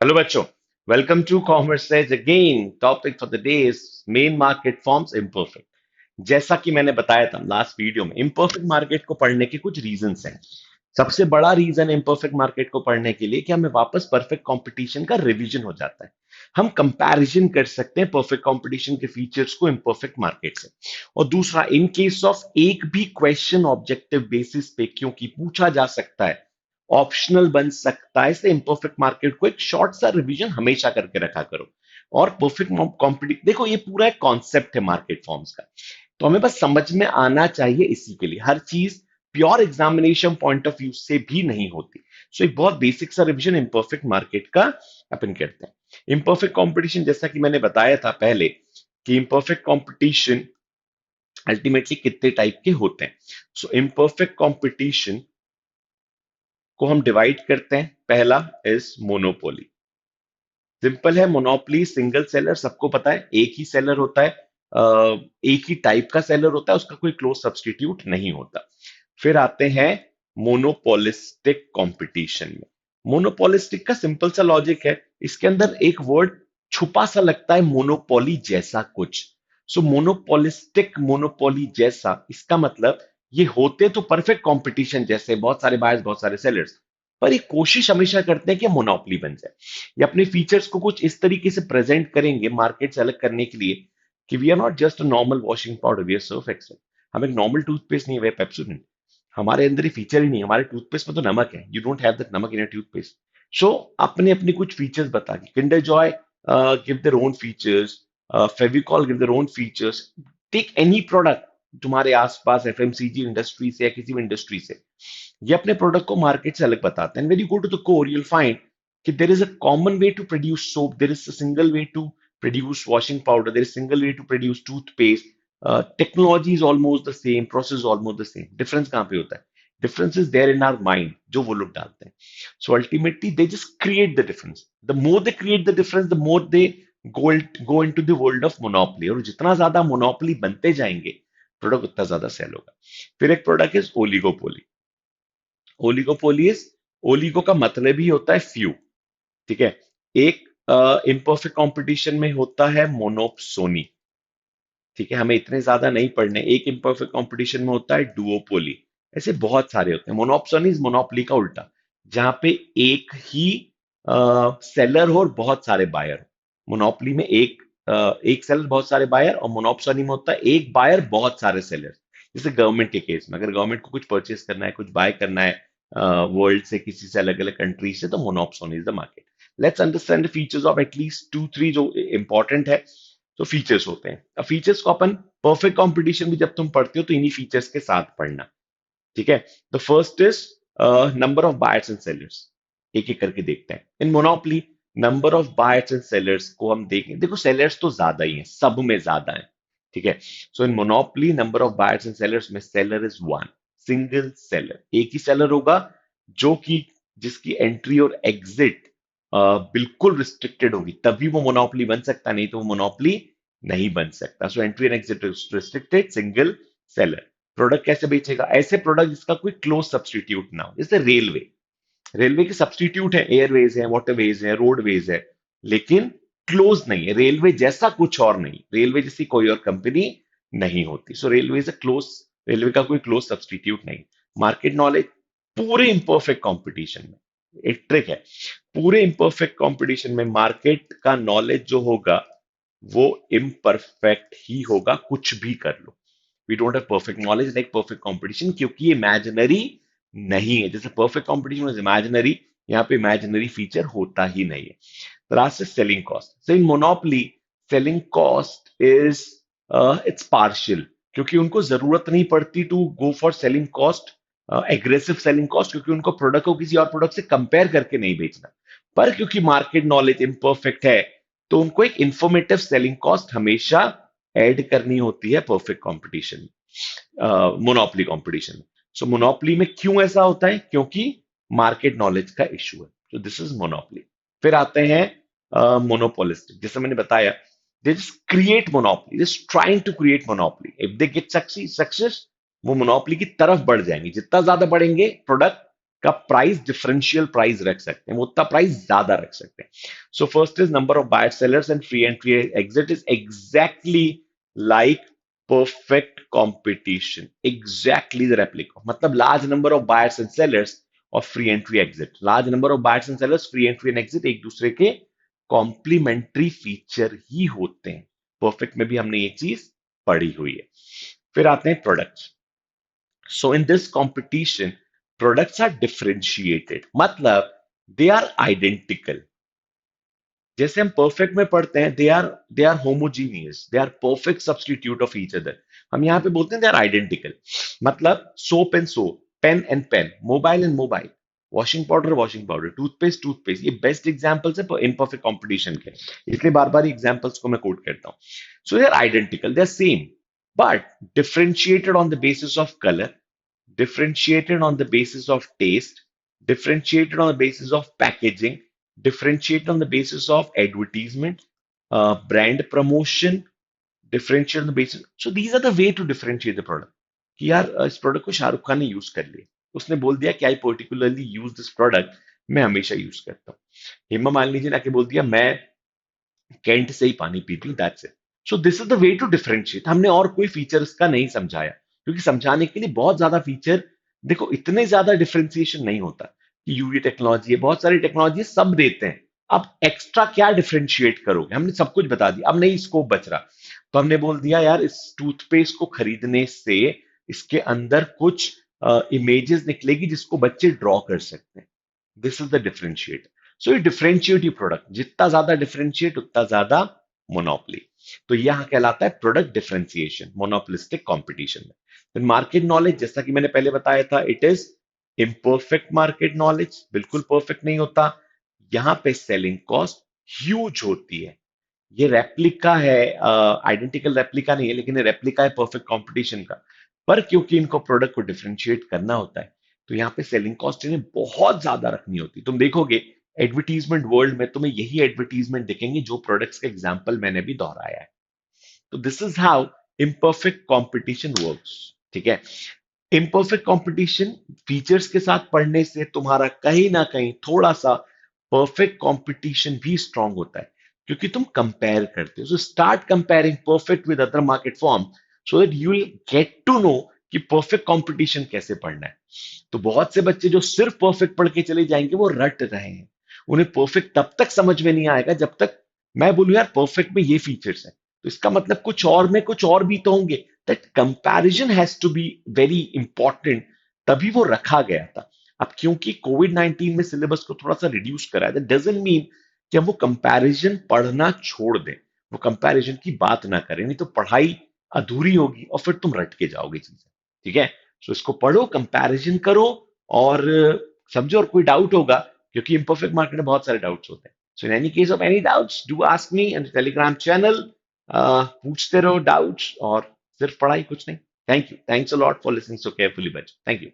Hello बच्चों, welcome to commerce as again. Topic for the day is main market forms imperfect. जैसा कि मैंने बताया था लास्ट वीडियो में, इम्परफेक्ट मार्केट को पढ़ने के कुछ रीजंस हैं। सबसे बड़ा रीजन इम्परफेक्ट मार्केट को पढ़ने के लिए कि हमें वापस परफेक्ट कंपटीशन का रिवीजन हो जाता है। हम कंपैरिजन कर सकते हैं परफेक्ट कंपटीशन के फीचर्स को इम्परफेक्ट मार्केट से। और दूसरा, इन केस ऑफ एक भी क्वेश्चन ऑब्जेक्टिव बेसिस पे क्योंकि पूछा जा सकता है, ऑप्शनल बन सकता है, इसलिए इम्परफेक्ट मार्केट को एक शॉर्ट सा रिवीजन हमेशा करके रखा करो। और परफेक्ट कॉम्पिटिशन, देखो ये पूरा एक कॉन्सेप्ट है मार्केट फॉर्म्स का, तो हमें बस समझ में आना चाहिए। इसी के लिए हर चीज pure examination point of view से भी नहीं होती। सो एक बहुत बेसिक सा रिवीजन इम्परफेक्ट मार्केट का अपन करते हैं। इम्परफेक्ट कंपटीशन, जैसा कि मैंने बताया था पहले, कि इम्परफेक्ट कंपटीशन अल्टीमेटली कितने टाइप के होते हैं। सो इम्परफेक्ट कंपटीशन को हम डिवाइड करते हैं। पहला इज मोनोपोली। सिंपल है, मोनोपोली सिंगल सेलर, सबको पता है, एक ही सेलर होता है। एक ही टाइप का सेलर होता है, उसका कोई क्लोज सब्सटीट्यूट नहीं होता। फिर आते हैं मोनोपोलिस्टिक कंपटीशन में। मोनोपोलिस्टिक का सिंपल सा लॉजिक है, इसके अंदर एक वर्ड छुपा सा लगता है, मोनोपोली जैसा कुछ। सो मोनोपोलिस्टिक, मोनोपोली जैसा, इसका मतलब ये होते तो परफेक्ट कंपटीशन जैसे, बहुत सारे बायर्स बहुत सारे सेलर्स, पर ये कोशिश हमेशा करते हैं कि मोनोपोली बन जाए। ये अपने फीचर्स को कुछ इस तरीके से प्रेजेंट करेंगे मार्केट से अलग करने के लिए कि we are not just a normal washing powder, we are Surf Excel. हम एक नॉर्मल टूथपेस्ट नहीं है, वे पेप्सोडेंट। हमारे अंदर ये फीचर ही नहीं है, हमारे टूथपेस्ट में तो नमक है, यू डोंट हैव दैट नमक इन योर टूथपेस्ट। सो अपने अपने कुछ फीचर्स बता के Kinder Joy give their own features, Fevicol give their own features. Take any product तुम्हारे आसपास एफएमसीजी इंडस्ट्री से या किसी भी इंडस्ट्री से, ये अपने प्रोडक्ट को मार्केट से अलग बताते हैं। When you go to the core you will find कि there is a common way to produce soap, there is a single way to produce washing powder, there is single way to produce toothpaste. Technology is almost the same, process almost the same. Difference कहां पे होता है? Difference is there in our mind, जो वो लोग डालते हैं। So ultimately they just create the difference. The more they create the difference, the more they go into the world of monopoly. और जितना ज्यादा मोनोपोली बनते जाएंगे, प्रोडक्ट उतना ज्यादा सेल होगा। फिर एक प्रोडक्ट इज ओलिगोपोली। ओलिगोपोलीज, ओलिगो का मतलब ही होता है फ्यू, ठीक है। एक इम्परफेक्ट कंपटीशन में होता है मोनोप्सोनी, ठीक है, हमें इतने ज्यादा नहीं पढ़ने। एक इम्परफेक्ट कंपटीशन में होता है डुओपोली। ऐसे बहुत सारे होते हैं। मोनोप्सोनी इज मोनोपोली का उल्टा, जहां पे एक ही सेलर हो और बहुत सारे बायर हो। मोनोपोली में एक सेलर बहुत सारे बायर, और मोनोप्सोनी में होता है एक बायर बहुत सारे सेलर। जैसे गवर्नमेंट के केस में, अगर गवर्नमेंट को कुछ परचेस करना है, कुछ बाय करना है वर्ल्ड से, किसी से अलग अलग कंट्री से, तो monopsony is the market. Let's understand the features of at least two three जो इंपॉर्टेंट है। तो फीचर्स होते हैं। अब फीचर्स को अपन परफेक्ट कंपटीशन भी जब तुम पढ़ते हो तो इन्हीं फीचर्स के साथ पढ़ना, ठीक है। The first is number of buyers and sellers. एक एक करके देखते हैं। In monopoly, number of buyers and sellers को हम देखें, देखो सेलर्स तो ज्यादा ही हैं, सब में ज्यादा है, ठीक है। So in monopoly, number of buyers and sellers में seller is one, single seller, एक ही सेलर होगा, जो कि जिसकी एंट्री और एग्जिट बिल्कुल रिस्ट्रिक्टेड होगी, तभी वो मोनोपोली बन सकता, नहीं तो वो मोनोपोली नहीं बन सकता। So entry and exit restricted, single seller. Product कैसे बेचेगा? ऐसे प्रोडक्ट जिसका कोई क्लोज सब्सटीट्यूट ना हो, जैसे रेलवे। रेलवे के सब्सटीट्यूट है, एयरवेज है, वाटरवेज है, रोडवेज है, लेकिन क्लोज नहीं है। रेलवे जैसा कुछ और नहीं, रेलवे जैसी कोई और कंपनी नहीं होती। So railway is a close, railway का कोई क्लोज सब्सटीट्यूट नहीं। मार्केट नॉलेज, पूरे इंपरफेक्ट कंपटीशन में एक ट्रिक है। पूरे इंपरफेक्ट कंपटीशन में मार्केट का नॉलेज जो होगा वो इम्परफेक्ट ही होगा, कुछ भी कर लो। We don't have perfect knowledge like perfect competition, क्योंकि ये इमेजिनरी नहीं है। जैसे परफेक्ट कंपटीशन इज इमेजिनरी, यहाँ पे इमेजिनरी फीचर होता ही नहीं है। Last is selling cost. So in monopoly, selling cost is it's partial, क्योंकि उनको जरूरत नहीं पड़ती to go for selling cost, aggressive selling cost, क्योंकि उनको प्रोडक्ट को किसी और प्रोडक्ट से कंपेयर करके नहीं बेचना। पर क्योंकि मार्केट नॉलेज इम्परफेक्ट है, तो उनको एक इंफॉर्मेटिव सेलिंग कॉस्ट हमेशा ऐड करनी होती है परफेक्ट कंपटीशन, मोनोपोली कंपटीशन में। सो मोनोपोली में क्यों ऐसा होता है? क्योंकि मार्केट नॉलेज का इशू है। तो दिस इज मोनोपोली। फिर आते हैं मोनोपोलिस्टिक। जैसे मैंने बताया, they just create monopoly, just trying to create monopoly. If they get success, वो मोनोपोली की तरफ बढ़ जाएंगे। जितना ज्यादा बढ़ेंगे प्रोडक्ट, का प्राइस डिफरेंशियल प्राइस रख सकते हैं, वो उतना प्राइस ज्यादा रख सकते हैं. So first is number of buyer sellers and free entry exit is exactly like perfect competition, exactly the replica. मतलब large number of buyers and sellers और free entry exit. Large number of buyers and sellers, free entry and exit एक दूसरे के complementary feature ही होते हैं. Perfect में भी हमने ये चीज पढ़ी हुई है. फिर आते हैं products. So in this competition products are differentiated, मतलब दे आर आइडेंटिकल. जैसे हम परफेक्ट में पढ़ते हैं they are homogeneous, they are perfect substitute of each other. हम यहां पे बोलते हैं दे आर आइडेंटिकल. मतलब soap and soap, pen and pen, mobile and mobile, washing powder, toothpaste toothpaste, ये बेस्ट एग्जांपल्स है इनपरफेक्ट कंपटीशन के. इसलिए बार बार एग्जांपल्स को मैं कोट करता हूं. So they are identical, they are same, but differentiated on the basis of colour, differentiated on the basis of taste, differentiated on the basis of packaging, differentiated on the basis of advertisement, brand promotion, differentiated on the basis. So these are the way to differentiate the product. कि यार इस product को शाहरुख खान ने use कर लिया, उसने बोल दिया कि I particularly use this product, मैं हमेशा यूज करता हूँ. हेमा मालिनी जी ने आके बोल दिया मैं कैंट से ही पानी पीती हूँ, that's it. So this is the way to differentiate. हमने और कोई फीचर इसका नहीं समझाया, क्योंकि समझाने के लिए बहुत ज्यादा फीचर, देखो इतने ज्यादा डिफरेंशिएशन नहीं होता. कि यूवी टेक्नोलॉजी है, बहुत सारी टेक्नोलॉजी सब देते हैं. अब एक्स्ट्रा क्या डिफरेंशिएट करोगे, हमने सब कुछ बता दिया, अब नहीं स्कोप बच रहा. तो हमने बोल दिया यार इस टूथपेस्ट को खरीदने से इसके अंदर कुछ इमेजेस निकलेगी जिसको बच्चे ड्रॉ कर सकते हैं. This is the differentiate. So ये डिफरेंशिएट यू प्रोडक्ट, जितना ज्यादा डिफरेंशिएट उतना ज्यादा मोनोपोली. तो यह कहलाता है प्रोडक्ट डिफरेंशिएशन मोनोपोलिस्टिक कंपटीशन में. फिर मार्केट नॉलेज, जैसा कि मैंने पहले बताया था, it is imperfect market knowledge, बिल्कुल परफेक्ट नहीं होता. यहां पे सेलिंग कॉस्ट ह्यूज होती है. ये रेप्लिका है, आइडेंटिकल रेप्लिका नहीं है, लेकिन ये रेप्लिका है परफेक्ट कंपटीशन का. पर क्योंकि इनको प्रोडक्ट को डिफरेंशिएट करना होता है, तो यहाँ पे सेलिंग कॉस्ट इन्हें बहुत ज्यादा रखनी होती है. तुम देखोगे एडवर्टीजमेंट वर्ल्ड में तुम्हें यही एडवर्टीजमेंट दिखेंगे जो प्रोडक्ट्स का एग्जाम्पल मैंने भी दोहराया है. तो this is how imperfect competition works. ठीक है. इम्परफेक्ट कंपटीशन फीचर्स के साथ पढ़ने से तुम्हारा कहीं ना कहीं थोड़ा सा परफेक्ट कंपटीशन भी स्ट्रांग होता है, क्योंकि तुम कंपेयर करते हो. So start comparing perfect with other market form, so that you will get to know कि परफेक्ट कंपटीशन कैसे पढ़ना है. तो बहुत से बच्चे जो सिर्फ परफेक्ट पढ़ के चले जाएंगे वो रट रहे हैं. उन्हें परफेक्ट तब तक समझ में नहीं आएगा जब तक मैं बोलूं यार परफेक्ट में ये फीचर्स है, तो इसका मतलब कुछ और में कुछ और भी तो होंगे. That comparison has to be very important, तभी वो रखा गया था. अब क्योंकि कोविड-19 में सिलेबस को थोड़ा सा रिड्यूस करा है, दैट डजंट मीन कि हम वो कंपैरिजन पढ़ना छोड़ दें, वो कंपैरिजन की बात ना करें, नहीं तो पढ़ाई अधूरी होगी और फिर तुम रट के जाओगे चीजें. ठीक है. सो इसको पढ़ो, कंपैरिजन करो और समझो. और कोई डाउट होगा, क्योंकि इम्परफेक्ट मार्केट में बहुत सारे डाउट्स होते हैं. So in any case of any doubts do ask me in Telegram channel. पूछते रहो डाउट्स, और सिर्फ पढ़ाई कुछ नहीं. Thank you. Thanks a lot for listening so carefully बच्चों. Thank you.